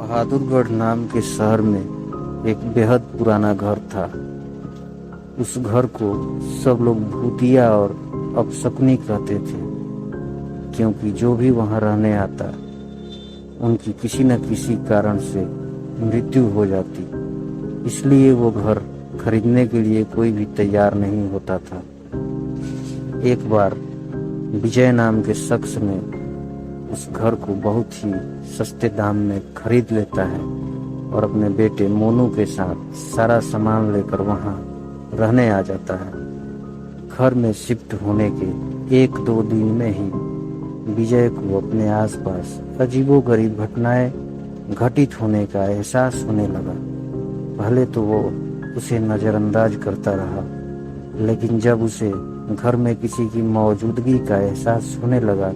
बहादुरगढ़ नाम के शहर में एक बेहद पुराना घर था। उस घर को सब लोग भूतिया और अपशकुनी कहते थे, क्योंकि जो भी वहां रहने आता उनकी किसी न किसी कारण से मृत्यु हो जाती। इसलिए वो घर खरीदने के लिए कोई भी तैयार नहीं होता था। एक बार विजय नाम के शख्स ने उस घर को बहुत ही सस्ते दाम में खरीद लेता है और अपने बेटे मोनू के साथ सारा सामान लेकर वहां रहने आ जाता है। घर में शिफ्ट होने के एक दो दिन में ही विजय को अपने आसपास अजीबोगरीब घटनाएं घटित होने का एहसास होने लगा। पहले तो वो उसे नज़रअंदाज करता रहा, लेकिन जब उसे घर में किसी की मौजूदगी का एहसास होने लगा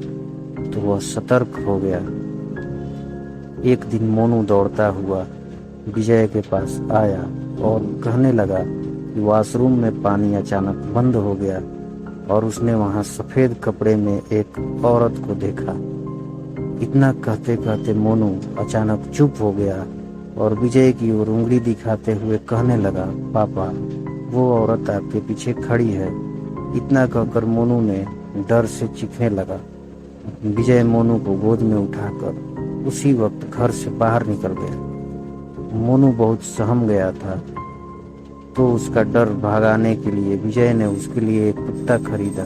तो वह सतर्क हो गया। एक दिन मोनू दौड़ता हुआ विजय के पास आया और कहने लगा कि वॉशरूम में पानी अचानक बंद हो गया और उसने वहां सफेद कपड़े में एक औरत को देखा। इतना कहते कहते मोनू अचानक चुप हो गया और विजय की ओर उंगली दिखाते हुए कहने लगा, पापा, वो औरत आपके पीछे खड़ी है। इतना कहकर मोनू ने डर से चीखने लगा। विजय मोनू को गोद में उठाकर उसी वक्त घर से बाहर निकल गया। मोनू बहुत सहम गया था, तो उसका डर भगाने के लिए विजय ने उसके लिए एक कुत्ता खरीदा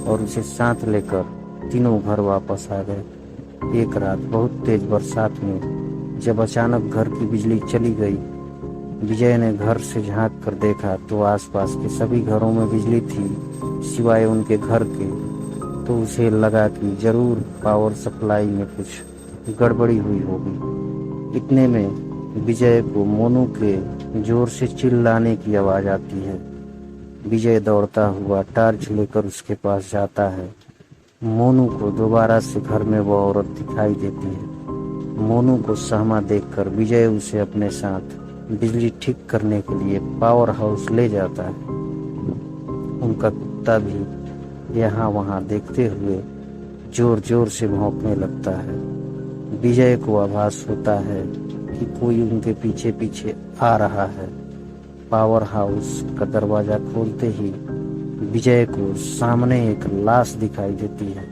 और उसे साथ लेकर तीनों घर वापस आ गए। एक रात बहुत तेज बरसात में जब अचानक घर की बिजली चली गई, विजय ने घर से झांक कर देखा तो आसपास के सभी घरों में बिजली थी सिवाय उनके घर के। तो उसे लगा कि जरूर पावर सप्लाई में कुछ गड़बड़ी हुई होगी। इतने में विजय को मोनू के जोर से चिल्लाने की आवाज आती है। विजय दौड़ता हुआ टॉर्च लेकर उसके पास जाता है। मोनू को दोबारा से घर में वो औरत दिखाई देती है। मोनू को सहमा देखकर विजय उसे अपने साथ बिजली ठीक करने के लिए पावर हाउस ले जाता है। उनका कुत्ता भी यहाँ वहाँ देखते हुए जोर जोर से भौंकने लगता है। विजय को आभास होता है कि कोई उनके पीछे पीछे आ रहा है। पावर हाउस का दरवाजा खोलते ही विजय को सामने एक लाश दिखाई देती है।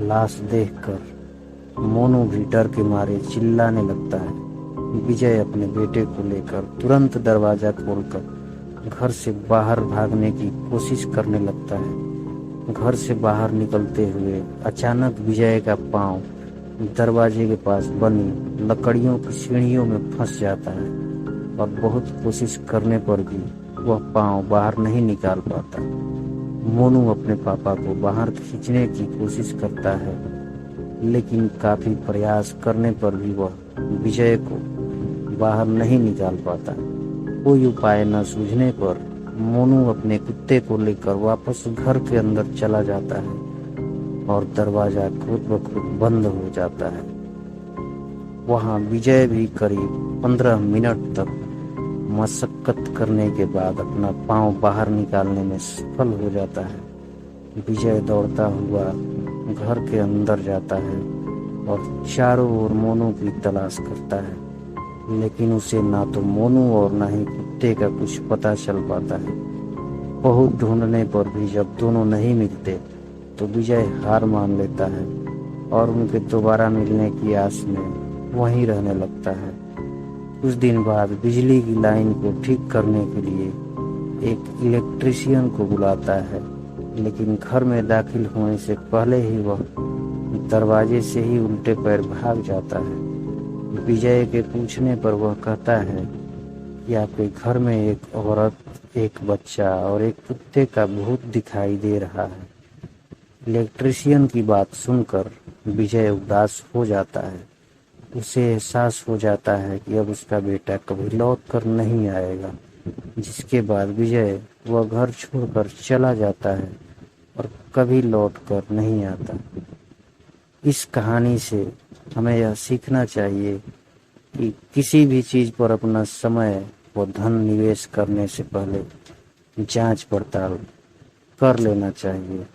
लाश देखकर मोनू भी डर के मारे चिल्लाने लगता है। विजय अपने बेटे को लेकर तुरंत दरवाजा खोलकर घर से बाहर भागने की कोशिश करने लगता है। घर से बाहर निकलते हुए अचानक विजय का पांव दरवाजे के पास बनी लकड़ियों की सीढ़ियों में फंस जाता है और बहुत कोशिश करने पर भी वह पांव बाहर नहीं निकाल पाता। मोनू अपने पापा को बाहर खींचने की कोशिश करता है, लेकिन काफी प्रयास करने पर भी वह विजय को बाहर नहीं निकाल पाता। कोई उपाय न सूझने पर मोनू अपने कुत्ते को लेकर वापस घर के अंदर चला जाता है और दरवाजा खुद ब खुद बंद हो जाता है। वहां विजय भी करीब 15 मिनट तक मशक्कत करने के बाद अपना पांव बाहर निकालने में सफल हो जाता है। विजय दौड़ता हुआ घर के अंदर जाता है और चारों ओर मोनू की तलाश करता है, लेकिन उसे ना तो मोनू और ना ही कुत्ते का कुछ पता चल पाता है। बहुत ढूंढने पर भी जब दोनों नहीं मिलते तो विजय हार मान लेता है और उनके दोबारा मिलने की आस में वहीं रहने लगता है। कुछ दिन बाद बिजली की लाइन को ठीक करने के लिए एक इलेक्ट्रीशियन को बुलाता है, लेकिन घर में दाखिल होने से पहले ही वह दरवाजे से ही उल्टे पैर भाग जाता है। विजय के पूछने पर वह कहता है कि आपके घर में एक औरत, एक बच्चा और एक कुत्ते का भूत दिखाई दे रहा है। इलेक्ट्रीशियन की बात सुनकर विजय उदास हो जाता है। उसे एहसास हो जाता है कि अब उसका बेटा कभी लौट कर नहीं आएगा, जिसके बाद विजय वह घर छोड़कर चला जाता है और कभी लौट कर नहीं आता। इस कहानी से हमें यह सीखना चाहिए कि किसी भी चीज पर अपना समय व धन निवेश करने से पहले जांच पड़ताल कर लेना चाहिए।